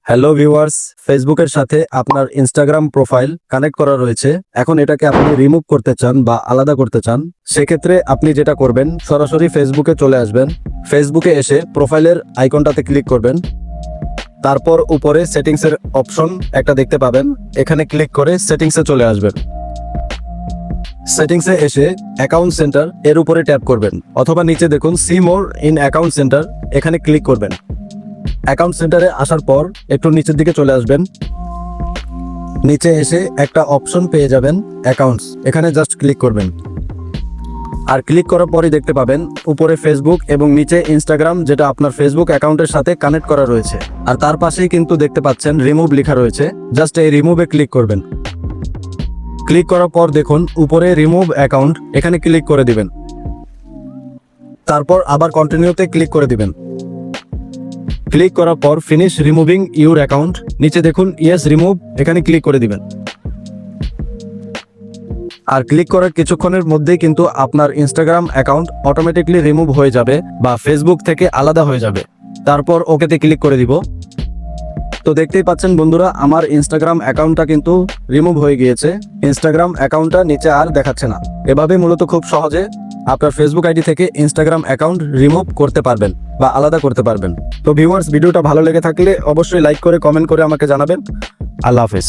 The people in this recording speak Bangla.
হ্যালো ভিউয়ার্স, ফেসবুকের সাথে আপনার ইনস্টাগ্রাম প্রোফাইল কানেক্ট করা রয়েছে। এখন এটাকে আপনি রিমুভ করতে চান বা আলাদা করতে চান, সেক্ষেত্রে আপনি যেটা করবেন, সরাসরি ফেসবুকে চলে আসবেন। ফেসবুকে এসে প্রোফাইলের আইকনটাতে ক্লিক করবেন। তারপর উপরে সেটিংসের অপশন একটা দেখতে পাবেন, এখানে ক্লিক করে সেটিংসে চলে আসবেন। সেটিংসে এসে অ্যাকাউন্ট সেন্টার এর উপরে ট্যাপ করবেন, অথবা নিচে দেখুন see more in account centre, এখানে ক্লিক করবেন। অ্যাকাউন্ট সেন্টারে আসার পর একটু নিচের দিকে চলে আসবেন। নিচে এসে একটা অপশন পেয়ে যাবেন অ্যাকাউন্টস, এখানে জাস্ট ক্লিক করবেন। আর ক্লিক করার পরই দেখতে পাবেন উপরে ফেসবুক এবং নিচে ইনস্টাগ্রাম, যেটা আপনার ফেসবুক অ্যাকাউন্টের সাথে কানেক্ট করা রয়েছে। আর তার পাশেই কিন্তু দেখতে পাচ্ছেন রিমুভ লেখা রয়েছে, জাস্ট এই রিমুভে ক্লিক করবেন। ক্লিক করার পর দেখুন উপরে রিমুভ অ্যাকাউন্ট, এখানে ক্লিক করে দিবেন। তারপর আবার কন্টিনিউতে ক্লিক করে দিবেন। ক্লিক করার পর ফিনিশ রিমুভিং ইউর অ্যাকাউন্ট, নিচে দেখুন ইয়েস রিমুভ, এখানে ক্লিক করে দিবেন। আর ক্লিক করার কিছুক্ষণের মধ্যেই কিন্তু আপনার ইনস্টাগ্রাম অ্যাকাউন্ট অটোমেটিকলি রিমুভ হয়ে যাবে বা ফেসবুক থেকে আলাদা হয়ে যাবে। তারপর ওকেতে ক্লিক করে দিব। তো দেখতেই পাচ্ছেন বন্ধুরা, আমার ইনস্টাগ্রাম অ্যাকাউন্টটা কিন্তু রিমুভ হয়ে গিয়েছে। ইনস্টাগ্রাম অ্যাকাউন্টটা নিচে আর দেখাচ্ছে না। এভাবে মূলত খুব সহজে আপনার ফেসবুক আইডি থেকে ইনস্টাগ্রাম অ্যাকাউন্ট রিমুভ করতে পারবেন বা আলাদা করতে পারবেন। তো ভিউয়ার্স, ভিডিওটা ভালো লেগে থাকলে অবশ্যই লাইক করে কমেন্ট করে আমাকে জানাবেন। আল্লাহ হাফেজ।